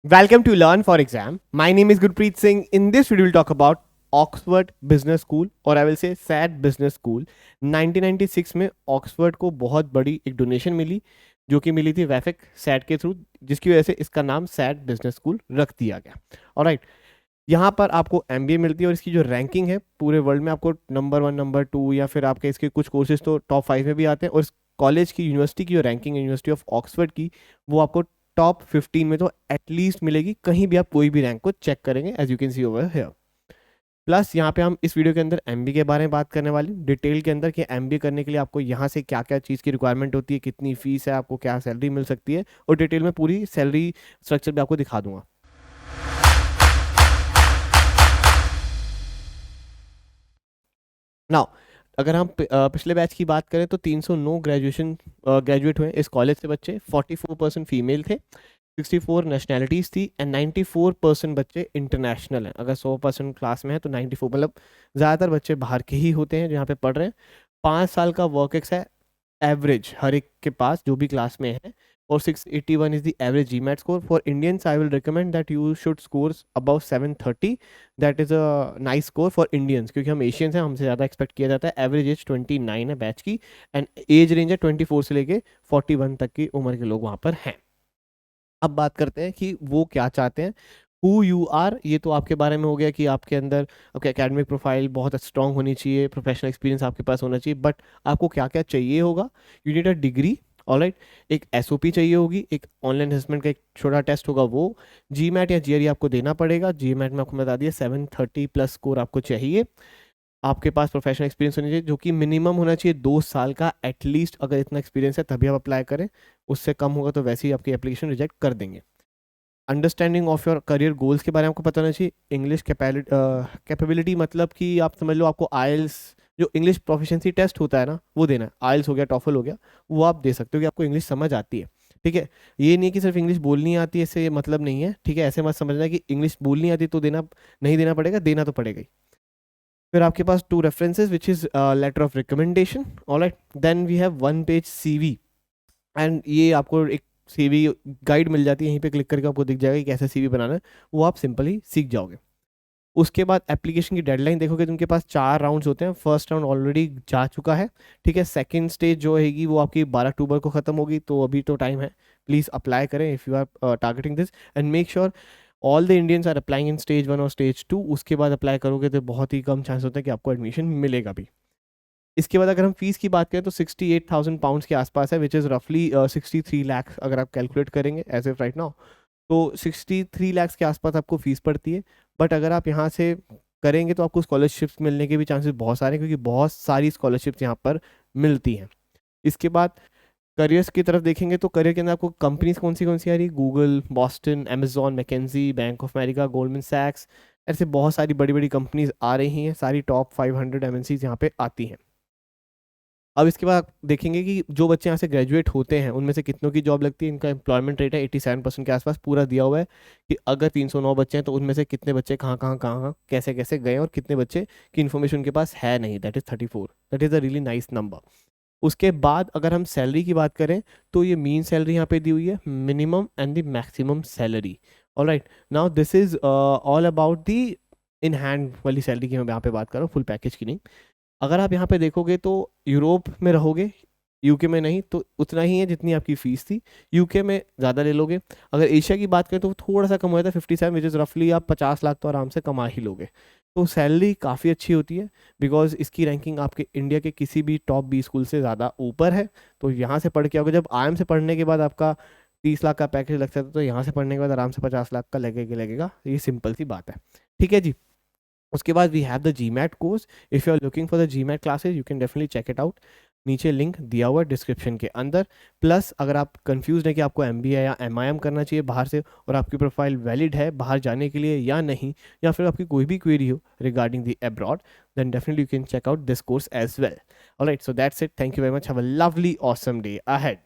Welcome to Learn for Exam. My name is Gurpreet Singh. In this video, we'll talk about Oxford Business School और I will say SAT Business School. 1996 में Oxford को बहुत बड़ी एक donation मिली जो कि मिली थी वैफिक सैट के थ्रू, जिसकी वजह से इसका नाम सैट बिजनेस स्कूल रख दिया गया। ऑलराइट, यहाँ पर आपको एमबीए मिलती है और इसकी जो रैंकिंग है पूरे वर्ल्ड में आपको नंबर 1, नंबर 2 या फिर आपके इसके कुछ कोर्सेज तो टॉप 5 में भी आते हैं। और इस कॉलेज की यूनिवर्सिटी की जो रैंकिंग है यूनिवर्सिटी ऑफ ऑक्सफोर्ड की, वो आपको टॉप 15 में तो एटलीस्ट मिलेगी, कहीं भी आप कोई भी रैंक को चेक करेंगे as you can see over here. Plus यहाँ पे हम इस वीडियो के अंदर एमबीए के बारे में बात करने वाले डिटेल के अंदर कि एमबीए करने के लिए आपको यहाँ से क्या क्या चीज़ की रिक्वायरमेंट होती है, कितनी फीस है, आपको क्या सैलरी मिल सकती है, और डिटेल में पूरी सैलरी स्ट्रक्चर भी आपको दिखा दूंगा। नाउ अगर हम पिछले बैच की बात करें तो 309 ग्रेजुएट हुए इस कॉलेज से बच्चे। 44% फीमेल थे, 64 नेशनैलिटीज़ थी एंड 94% बच्चे इंटरनेशनल हैं। अगर 100% क्लास में है तो 94 मतलब ज़्यादातर बच्चे बाहर के ही होते हैं जहाँ पे पढ़ रहे हैं। 5 साल का वर्क एक्स है एवरेज हर एक के पास जो भी क्लास में है, और 681 is the average GMAT score for Indians. I will recommend that you should score above 730। That is a nice score for Indians, क्योंकि हम एशियंस हैं, हमसे ज़्यादा एक्सपेक्ट किया जाता है। एवरेज एज 29 है बैच की एंड एज रेंज है 24 से लेके 41 तक की उम्र के लोग वहाँ पर हैं। अब बात करते हैं कि वो क्या चाहते हैं, हु यू आर। ये तो आपके बारे में हो गया कि आपके अंदर आपके एकेडमिक प्रोफाइल बहुत स्ट्रांग होनी चाहिए, प्रोफेशनल एक्सपीरियंस आपके पास होना चाहिए। बट आपको क्या क्या चाहिए होगा, you need a degree. Alright, एक एसओपी चाहिए होगी, एक ऑनलाइन असेसमेंट का एक छोटा टेस्ट होगा, वो जीमैट या जीआरई आपको देना पड़ेगा। जीमैट में आपको बता दिया 730 प्लस स्कोर आपको चाहिए। आपके पास प्रोफेशनल एक्सपीरियंस होना चाहिए जो कि मिनिमम होना चाहिए 2 साल का एटलीस्ट। अगर इतना एक्सपीरियंस है तभी आप अप्लाई करें, उससे कम होगा तो वैसे ही आपकी एप्लीकेशन रिजेक्ट कर देंगे। Understanding of your career goals के बारे में आपको पता होना चाहिए। इंग्लिश कैपेबिलिटी मतलब कि आप समझ लो आपको आइल्स जो इंग्लिश प्रोफिशिएंसी टेस्ट होता है ना वो देना है। आइल्स हो गया, टॉफल हो गया, वो आप दे सकते हो कि आपको इंग्लिश समझ आती है। ठीक है, ये नहीं कि सिर्फ इंग्लिश बोलनी आती है, इससे ये मतलब नहीं है। ठीक है, ऐसे मत समझना कि इंग्लिश बोलनी आती तो देना नहीं देना पड़ेगा, देना तो पड़ेगा ही। फिर आपके पास 2 references which is letter of recommendation. Alright, then we have 1 page CV and ये आपको एक सीवी गाइड मिल जाती है, यहीं पे क्लिक करके आपको दिख जाएगा कि कैसे सीवी बनाना है, वो आप सिंपली सीख जाओगे। उसके बाद एप्लीकेशन की डेडलाइन देखोगे तो उनके पास 4 राउंड्स होते हैं। फर्स्ट राउंड ऑलरेडी जा चुका है। ठीक है, सेकंड स्टेज जो रहेगी वो आपकी 12 अक्टूबर को खत्म होगी, तो अभी तो टाइम है। प्लीज़ अप्लाई करें if you are targeting this and make sure all the Indians are applying in stage 1 और स्टेज 2। उसके बाद अप्लाई करोगे तो बहुत ही कम चांस होता है कि आपको एडमिशन मिलेगा भी। इसके बाद अगर हम फीस की बात करें तो 68,000 पाउंड्स के आसपास है, विच इज़ रफली 63 लाख अगर आप कैलकुलेट करेंगे एज एफ राइट नाउ, तो 63 लाख के आसपास आपको फीस पड़ती है। बट अगर आप यहाँ से करेंगे तो आपको स्कॉलरशिप्स मिलने के भी चांसेस बहुत सारे हैं, क्योंकि बहुत सारी स्कॉलरशिप्स यहाँ पर मिलती हैं। इसके बाद करियर्स की तरफ देखेंगे तो करियर के अंदर आपको कंपनीज कौन सी आ रही है, Google, Boston, Amazon, McKinsey, Bank of America, Goldman सैक्स, ऐसे बहुत सारी बड़ी बड़ी कंपनीज आ रही हैं। सारी टॉप 500 एमएनसीज यहाँ पे आती हैं। अब इसके बाद देखेंगे कि जो बच्चे यहाँ से ग्रेजुएट होते हैं उनमें से कितनों की जॉब लगती है। इनका एम्प्लॉयमेंट रेट है 87% के आसपास, पूरा दिया हुआ है कि अगर 309 बच्चे हैं तो उनमें से कितने बच्चे कहाँ कैसे कैसे गए और कितने बच्चे की इन्फॉर्मेशन उनके पास है नहीं। That is 34। That is a really nice number. उसके बाद अगर हम सैलरी की बात करें तो ये मीन सैलरी यहाँ पे दी हुई है, minimum and the maximum salary. Alright, now this is all about the in hand वाली सैलरी की मैं यहाँ पे बात कर रहा हूँ, फुल पैकेज की नहीं। अगर आप यहाँ पे देखोगे तो यूरोप में रहोगे, यूके में नहीं, तो उतना ही है जितनी आपकी फीस थी। यूके में ज़्यादा ले लोगे। अगर एशिया की बात करें तो थोड़ा सा कम हो जाता है, 57, विच इज़ रफली आप 50 लाख तो आराम से कमा ही लोगे। तो सैलरी काफ़ी अच्छी होती है बिकॉज इसकी रैंकिंग आपके इंडिया के किसी भी टॉप 20 स्कूल से ज़्यादा ऊपर है। तो यहाँ से पढ़ के आओगे, जब आईएम से पढ़ने के बाद आपका 30 लाख का पैकेज लग सकता है, तो यहाँ से पढ़ने के बाद आराम से 50 लाख का लगेगा। ये सिंपल सी बात है। ठीक है जी। उसके बाद we have the GMAT course. If you are looking for the GMAT classes you can definitely check it out. नीचे लिंक दिया हुआ है डिस्क्रिप्शन के अंदर। प्लस अगर आप कंफ्यूज हैं कि आपको एमबीए या एमआईएम करना चाहिए बाहर से और आपकी प्रोफाइल वैलिड है बाहर जाने के लिए या नहीं, या फिर आपकी कोई भी क्वेरी हो regarding the abroad, then definitely you can check out this course as well. All right, so that's it. Thank you very much. Have a lovely awesome day ahead.